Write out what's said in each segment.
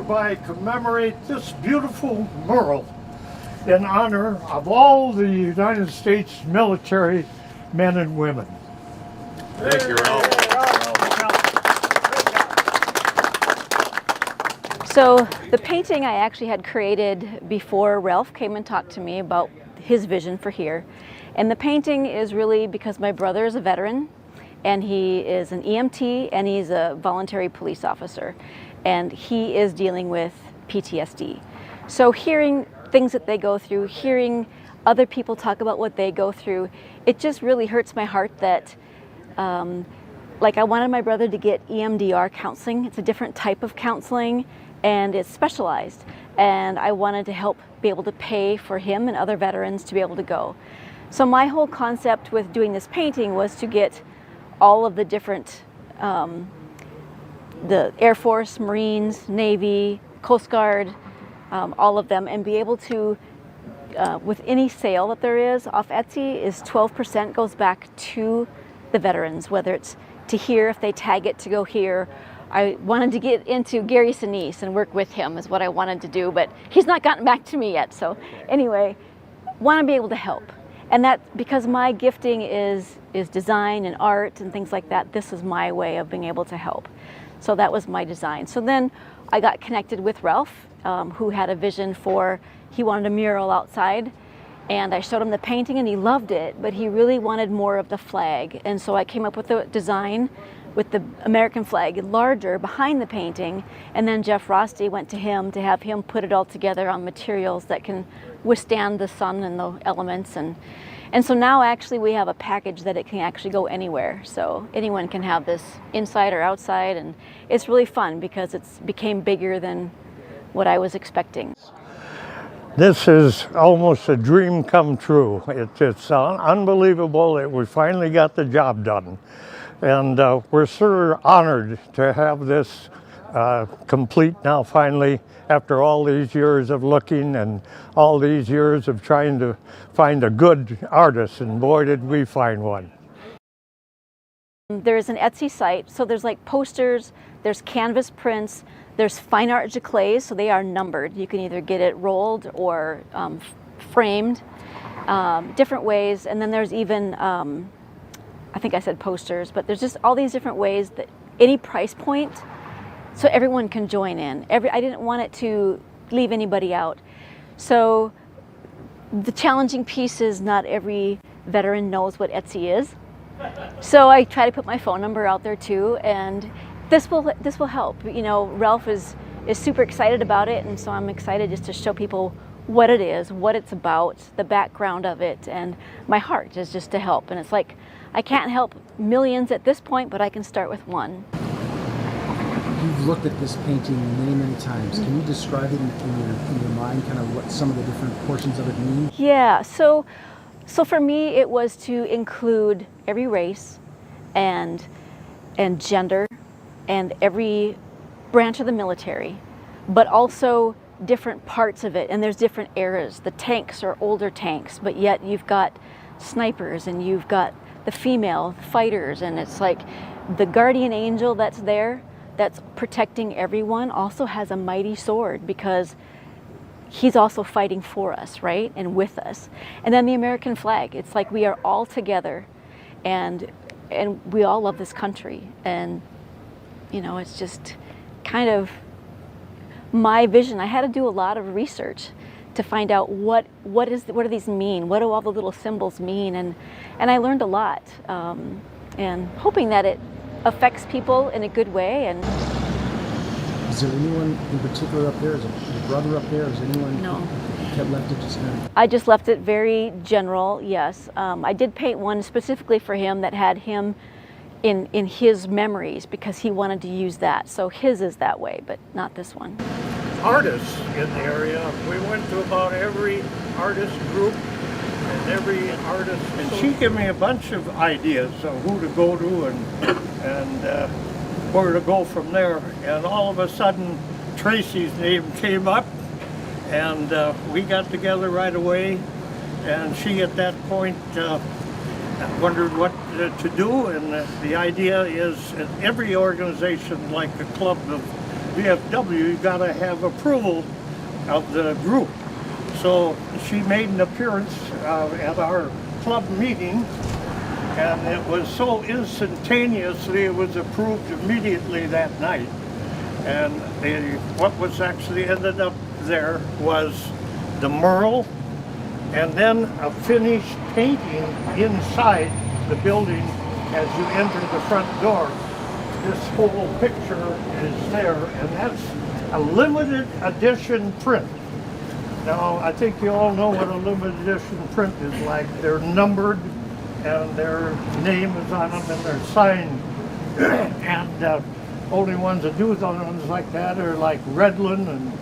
hereby commemorate this beautiful mural in honor of all the United States military men and women. Thank you, Ralph. So the painting I actually had created before Ralph came and talked to me about his vision for here. And the painting is really because my brother is a veteran, and he is an EMT, and he's a voluntary police officer, and he is dealing with PTSD. So hearing things that they go through, hearing other people talk about what they go through, it just really hurts my heart that like I wanted my brother to get EMDR counseling. It's a different type of counseling, and it's specialized, and I wanted to help be able to pay for him and other veterans to be able to go. So my whole concept with doing this painting was to get all of the different, the Air Force, Marines, Navy, Coast Guard, all of them, and be able to, with any sale that there is off Etsy, is 12% goes back to the veterans, whether it's to here, if they tag it to go here. I wanted to get into Gary Sinise and work with him is what I wanted to do, but he's not gotten back to me yet. So anyway, want to be able to help. And that, because my gifting is design and art and things like that, this is my way of being able to help. So that was my design. So then I got connected with Ralph, who had a vision for, he wanted a mural outside, and I showed him the painting and he loved it, but he really wanted more of the flag. And so I came up with the design with the American flag larger behind the painting, and then Jeff Rosty went to him to have him put it all together on materials that can withstand the sun and the elements. And so now actually we have a package that it can actually go anywhere. So anyone can have this inside or outside, and it's really fun because it's became bigger than what I was expecting. This is almost a dream come true. It's unbelievable that we finally got the job done. And we're sort of honored to have this complete now finally, after all these years of looking and all these years of trying to find a good artist, and boy did we find one. There's an Etsy site, so there's like posters, there's canvas prints, there's fine art giclées, so they are numbered. You can either get it rolled or framed, different ways. And then there's even, I think I said posters, but there's just all these different ways that any price point, so everyone can join in. I didn't want it to leave anybody out. So the challenging piece is not every veteran knows what Etsy is. So I try to put my phone number out there too, and this will help. You know, Ralph is super excited about it, and so I'm excited just to show people what it is, what it's about, the background of it, and my heart is just to help. And it's like, I can't help millions at this point, but I can start with one. You've looked at this painting many, many times. Can you describe it in your mind, kind of what some of the different portions of it mean? Yeah, so for me, it was to include every race and gender and every branch of the military, but also different parts of it. And there's different eras. The tanks are older tanks, but yet you've got snipers and you've got the female fighters, and it's like the guardian angel that's there, that's protecting everyone, also has a mighty sword because he's also fighting for us, right? And with us. And then the American flag, it's like we are all together, and we all love this country. And you know, it's just kind of my vision. I had to do a lot of research to find out what do these mean? What do all the little symbols mean? And I learned a lot, and hoping that it affects people in a good way. And is there anyone in particular up there? Is your brother up there? Is anyone? No. Kept left it just kind of? I just left it very general. Yes, I did paint one specifically for him that had him in his memories because he wanted to use that. So his is that way, but not this one. Artists in the area, we went to about every artist group and every artist, and she gave me a bunch of ideas of who to go to and where to go from there. And all of a sudden, Tracy's name came up, and we got together right away. And she, at that point, wondered what to do. And the idea is, every organization, like the club of VFW, you got to have approval of the group. So she made an appearance at our club meeting, and it was so instantaneously, it was approved immediately that night. And what was actually ended up there was the mural, and then a finished painting inside the building as you enter the front door. This whole picture is there, and that's a limited edition print. Now, I think you all know what a limited edition print is like. They're numbered, and their name is on them, and they're signed. And only ones that do ones like that are like Redland and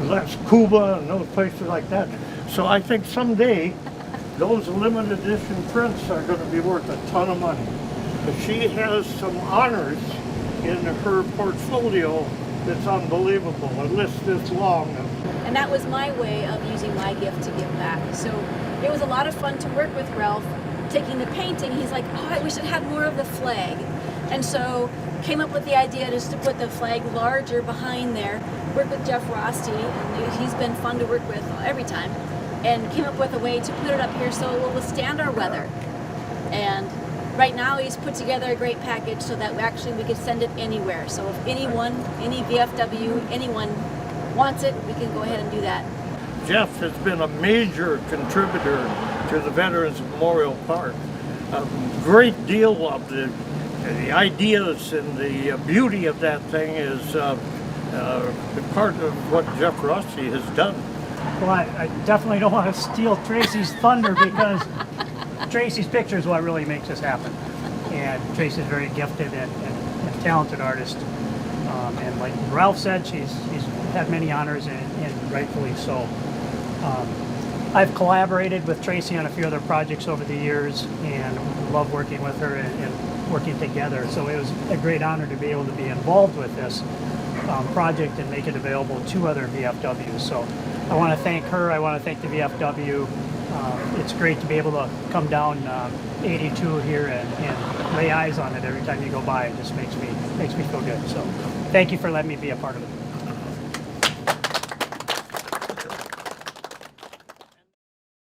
Les Cuba and those places like that. So I think someday those limited edition prints are going to be worth a ton of money. But she has some honors in her portfolio that's unbelievable. A list this long. And that was my way of using my gift to give back. So it was a lot of fun to work with Ralph. Taking the painting, he's like, oh, I wish it had more of the flag. And so came up with the idea just to put the flag larger behind there. Worked with Jeff Rosty, and he's been fun to work with every time. And came up with a way to put it up here so it will withstand our weather. And right now he's put together a great package so that actually we could send it anywhere. So if anyone, any VFW, anyone wants it, we can go ahead and do that. Jeff has been a major contributor to the Veterans Memorial Park. A great deal of the ideas and the beauty of that thing is part of what Jeff Rossi has done. Well, I definitely don't want to steal Tracy's thunder because Tracy's picture is what really makes this happen. And Tracy's very gifted and talented artist. And like Ralph said, she's had many honors and rightfully so. I've collaborated with Tracy on a few other projects over the years and love working with her and working together. So it was a great honor to be able to be involved with this project and make it available to other VFWs. So I want to thank her. I want to thank the VFW. It's great to be able to come down 82 here and lay eyes on it every time you go by. It just makes me feel good. So thank you for letting me be a part of it.